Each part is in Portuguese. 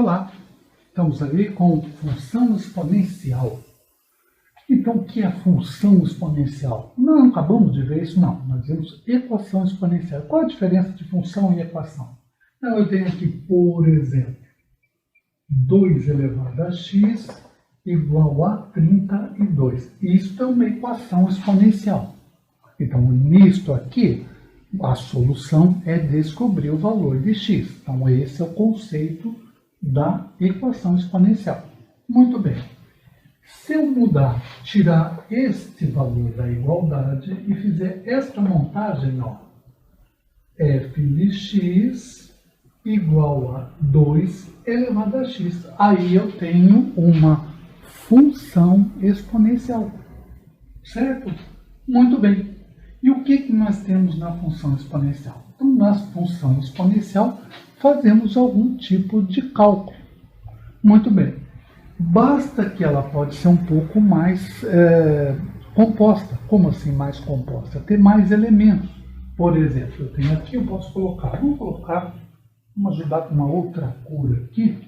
Olá, estamos aí com função exponencial. Então, o que é função exponencial? Não acabamos de ver isso, não. Nós vimos equação exponencial. Qual a diferença de função e equação? Então, eu tenho aqui, por exemplo, 2 elevado a x igual a 32. Isso é uma equação exponencial. Então, nisto aqui, a solução é descobrir o valor de x. Então, esse é o conceito da equação exponencial. Muito bem. Se eu mudar, tirar este valor da igualdade e fizer esta montagem, ó, f de x igual a 2 elevado a x. Aí eu tenho uma função exponencial. Certo? Muito bem. E o que nós temos na função exponencial? Então, na função exponencial, fazemos algum tipo de cálculo. Muito bem. Basta que ela pode ser um pouco mais composta. Como assim mais composta? Ter mais elementos. Por exemplo, eu tenho aqui, eu posso colocar, vamos ajudar com uma outra cor aqui,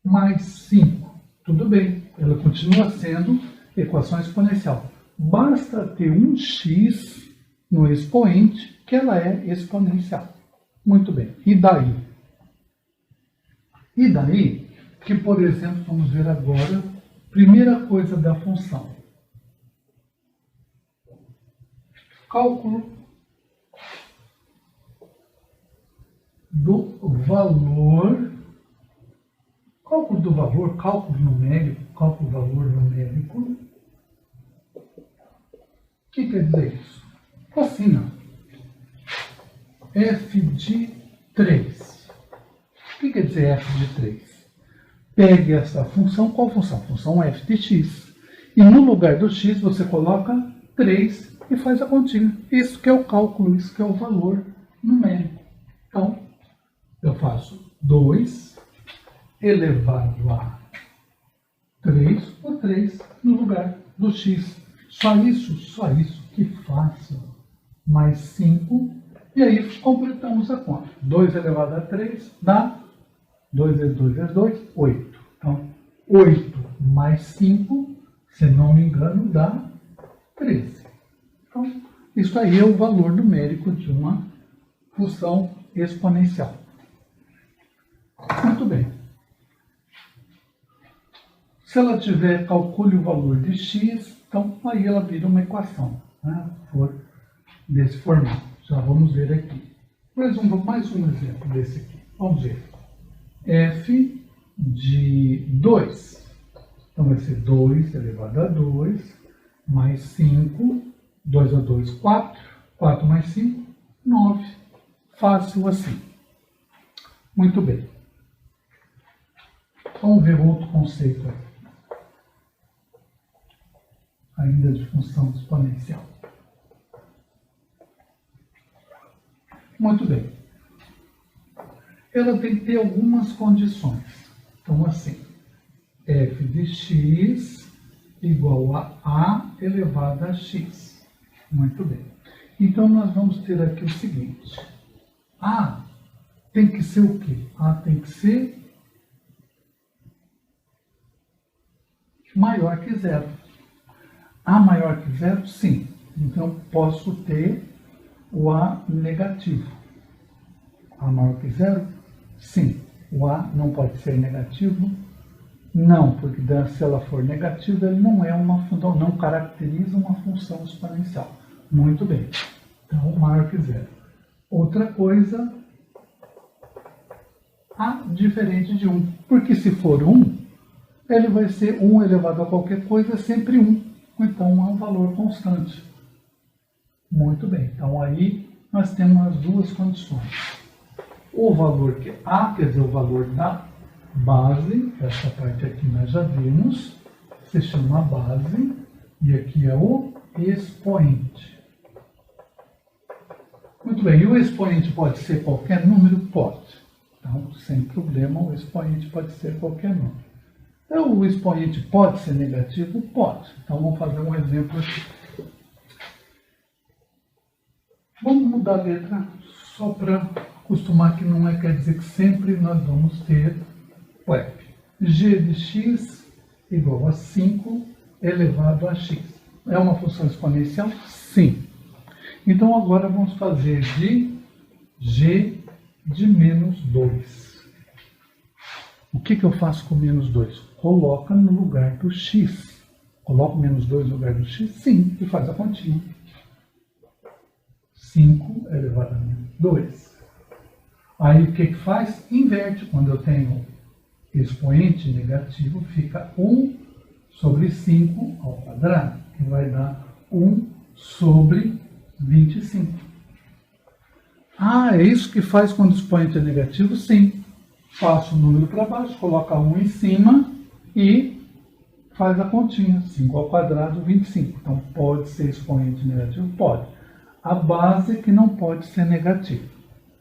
mais 5. Tudo bem, ela continua sendo equação exponencial. Basta ter um x no expoente, que ela é exponencial. Muito bem. E daí? E daí que, por exemplo, vamos ver agora, primeira coisa da função. Cálculo do valor. Cálculo do valor, cálculo numérico, cálculo do valor numérico. O que quer dizer isso? Assim, ó. F de 3. O que quer dizer f de 3? Pegue essa função, qual função? Função f de x. E no lugar do x você coloca 3 e faz a continha. Isso que é o cálculo, isso que é o valor numérico. Então, eu faço 2 elevado a 3 por 3 no lugar do x. Só isso, que fácil. Mais 5, e aí completamos a conta. 2 elevado a 3 dá 2 vezes 2 vezes 2, 8. Então, 8 mais 5, se não me engano, dá 13. Então, isso aí é o valor numérico de uma função exponencial. Muito bem. Se ela tiver, calcule o valor de x, então aí ela vira uma equação, né? For desse formato. Já vamos ver aqui. Mais um exemplo desse aqui. Vamos ver. F de 2. Então vai ser 2 elevado a 2, mais 5, 2 a 2, 4, 4 mais 5, 9. Fácil assim. Muito bem. Vamos ver outro conceito aqui. Ainda de função exponencial. Muito bem. Ela tem que ter algumas condições. Então, assim, f de x igual a elevado a x. Muito bem. Então, nós vamos ter aqui o seguinte. A tem que ser o quê? A tem que ser maior que zero. A maior que zero? Sim. Então, posso ter o A negativo. A maior que zero? Sim. O A não pode ser negativo? Não, porque se ela for negativa, ele não é uma função, não caracteriza uma função exponencial. Muito bem. Então, maior que zero. Outra coisa, A diferente de 1. Porque se for 1, ele vai ser 1 elevado a qualquer coisa, sempre 1. Então, é um valor constante. Muito bem. Então, aí nós temos as duas condições. O valor que A, quer dizer, o valor da base, essa parte aqui nós já vimos, se chama base, e aqui é o expoente. Muito bem. E o expoente pode ser qualquer número? Pode. Então, sem problema, o expoente pode ser qualquer número. Então, o expoente pode ser negativo? Pode. Então, vamos fazer um exemplo aqui. Vamos mudar a letra só para Acostumar que não quer dizer que sempre nós vamos ter g de x igual a 5 elevado a x. É uma função exponencial? Sim. Então agora vamos fazer de g de menos 2. O que eu faço com menos 2? Coloca no lugar do x. Coloco menos 2 no lugar do x? Sim, e faz a continha. 5 elevado a menos 2. Aí o que faz? Inverte. Quando eu tenho expoente negativo, fica 1 sobre 5 ao quadrado, que vai dar 1 sobre 25. Ah, é isso que faz quando o expoente é negativo? Sim. Passa o número para baixo, coloca 1 em cima e faz a continha. 5 ao quadrado, 25. Então, pode ser expoente negativo? Pode. A base é que não pode ser negativo.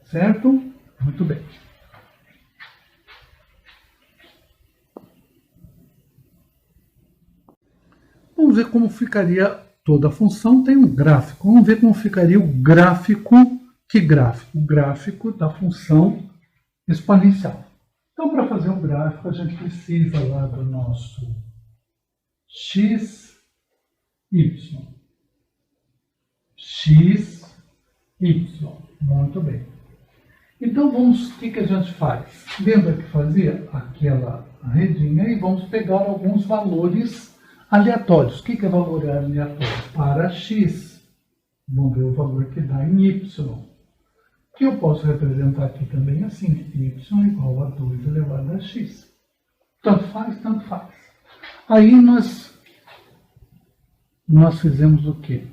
Certo? Muito bem. Vamos ver como ficaria toda a função. Tem um gráfico. Vamos ver como ficaria o gráfico. Que gráfico? O gráfico da função exponencial. Então, para fazer um gráfico, a gente precisa lá do nosso x, y. X, y. Muito bem. Então, o que a gente faz? Lembra que fazia aquela redinha e vamos pegar alguns valores aleatórios. O que é valor aleatório? Para x. Vamos ver o valor que dá em y. Que eu posso representar aqui também assim, y igual a 2 elevado a x. Tanto faz, tanto faz. Aí nós fizemos o quê?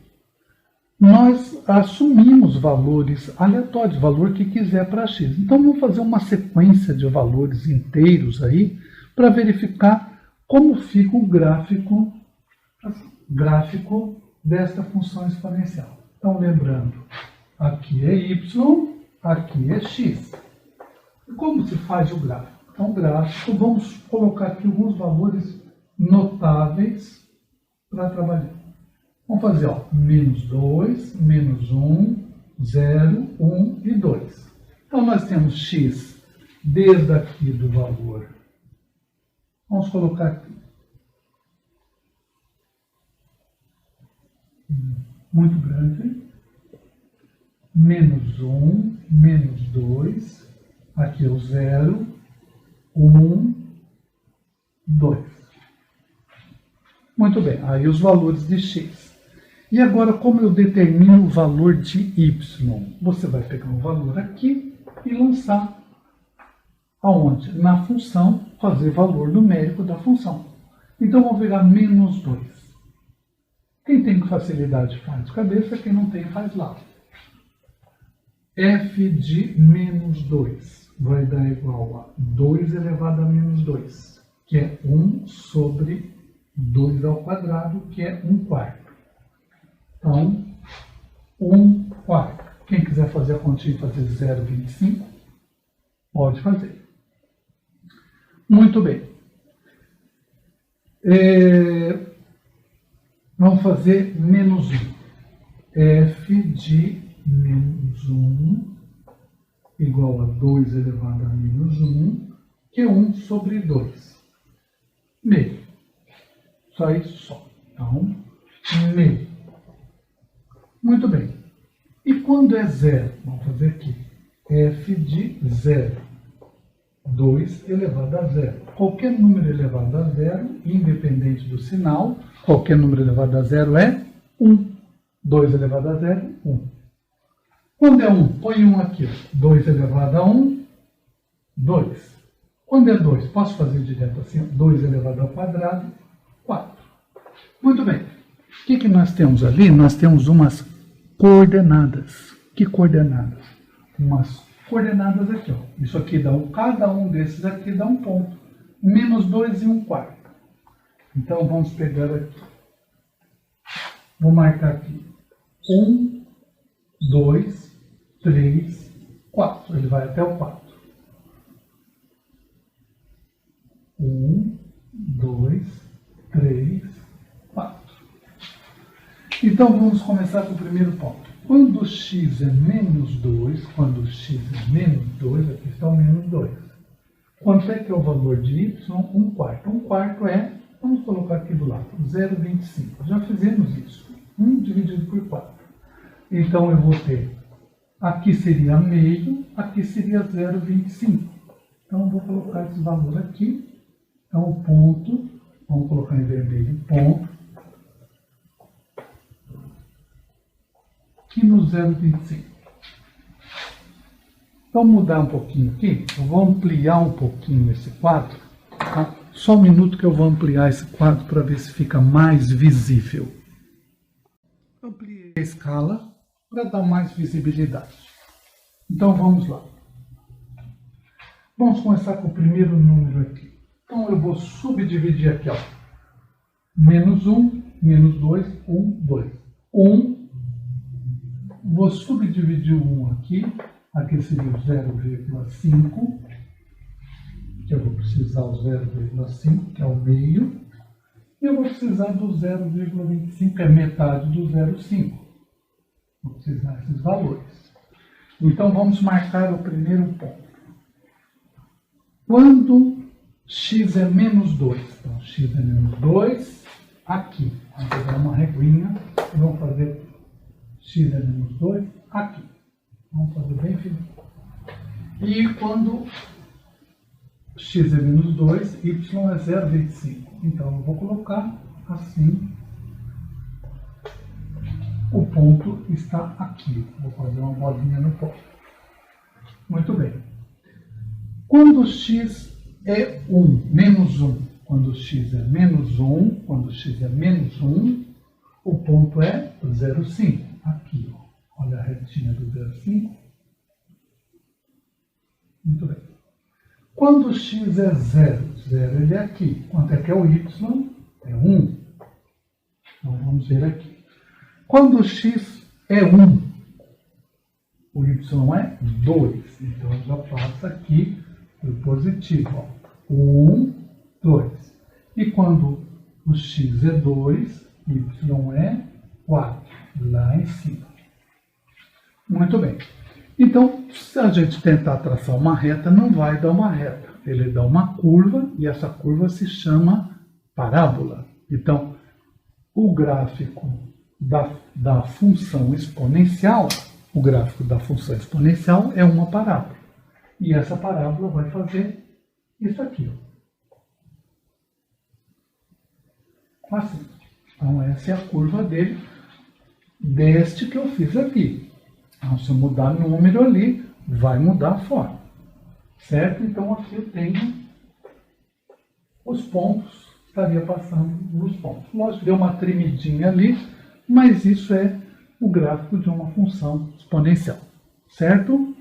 Nós assumimos valores aleatórios, valor que quiser para x. Então vamos fazer uma sequência de valores inteiros aí, para verificar como fica o gráfico desta função exponencial. Então lembrando, aqui é y, aqui é x. E como se faz o gráfico? Então, o gráfico, vamos colocar aqui alguns valores notáveis para trabalhar. Vamos fazer, ó, menos 2, menos 1, 0, 1 e 2. Então, nós temos x desde aqui do valor. Vamos colocar aqui. Muito grande. Menos 1, menos 2, aqui é o 0, 1, 2. Muito bem, aí os valores de x. E agora, como eu determino o valor de y? Você vai pegar um valor aqui e lançar aonde? Na função, fazer valor numérico da função. Então, vou pegar menos 2. Quem tem facilidade faz de cabeça, quem não tem faz lá. F de menos 2 vai dar igual a 2 elevado a menos 2, que é 1 sobre 2 ao quadrado, que é 1 quarto. Então, 1 quarto. Quem quiser fazer a continha e fazer 0,25, pode fazer. Muito bem. Vamos fazer menos 1. F de menos 1 igual a 2 elevado a menos 1, que é 1 sobre 2. Meio. Só isso só. Então, meio. Muito bem. E quando é 0? Vamos fazer aqui. F de 0. 2 elevado a 0. Qualquer número elevado a 0, independente do sinal, qualquer número elevado a 0 é 1. 2 elevado a 0, 1. Quando é 1, põe 1 aqui. 2 elevado a 1, 2. Quando é 2, posso fazer direto assim? 2 elevado ao quadrado, 4. Muito bem. O que nós temos ali? Nós temos umas coordenadas. Que coordenadas? Umas coordenadas aqui. Ó. Isso aqui dá cada um desses aqui dá um ponto. Menos 2 e 1 quarto. Então, vamos pegar aqui. Vou marcar aqui. 1, 2, 3, 4. Ele vai até o 4. 1, 2, 3, 4. Então, vamos começar com o primeiro ponto. Quando x é menos 2, quando x é menos 2, aqui está o menos 2. Quanto é que é o valor de y? 1/4. 1/4 é, vamos colocar aqui do lado, 0,25. Já fizemos isso. 1 dividido por 4. Então eu vou ter, aqui seria meio, aqui seria 0,25. Então eu vou colocar esse valor aqui. Então o ponto, vamos colocar em vermelho, ponto, aqui no 0,25. Vamos mudar um pouquinho aqui, eu vou ampliar um pouquinho esse quadro, tá? Só um minuto que eu vou ampliar esse quadro para ver se fica mais visível. Ampliei a escala para dar mais visibilidade. Então vamos lá. Vamos começar com o primeiro número aqui. Então eu vou subdividir aqui, ó. Menos 1, menos 2, 1, 2. 1, vou subdividir o 1 aqui. Aqui seria o 0,5, que eu vou precisar o 0,5, que é o meio. E eu vou precisar do 0,25, que é metade do 0,5. Vou precisar desses valores. Então vamos marcar o primeiro ponto. Quando x é menos 2, então x é menos 2, aqui. Vamos pegar uma reguinha e vamos fazer x é menos 2 aqui. Vamos fazer bem fininho. E quando x é menos 2, y é 0,25. Então eu vou colocar assim. O ponto está aqui. Vou fazer uma bolinha no ponto. Muito bem. Quando x é 1, menos 1, quando x é menos 1, quando x é menos 1, o ponto é 0,5. Aqui, ó. Olha a retinha do 0,5. Muito bem. Quando x é 0, 0 ele é aqui. Quanto é que é o y? É 1. Então vamos ver aqui. Quando x é 1, o y é 2. Então eu já passo aqui o positivo. 1, 2. E quando o x é 2, y é 4. Lá em cima. Muito bem. Então, se a gente tentar traçar uma reta, não vai dar uma reta. Ele dá uma curva e essa curva se chama parábola. Então, o gráfico da função exponencial, o gráfico da função exponencial é uma parábola. E essa parábola vai fazer isso aqui. Ó. Assim. Então, essa é a curva dele, deste que eu fiz aqui. Então, se eu mudar o número ali, vai mudar a forma. Certo? Então, aqui eu tenho os pontos, estaria passando nos pontos. Lógico, deu uma tremidinha ali, mas isso é o gráfico de uma função exponencial. Certo?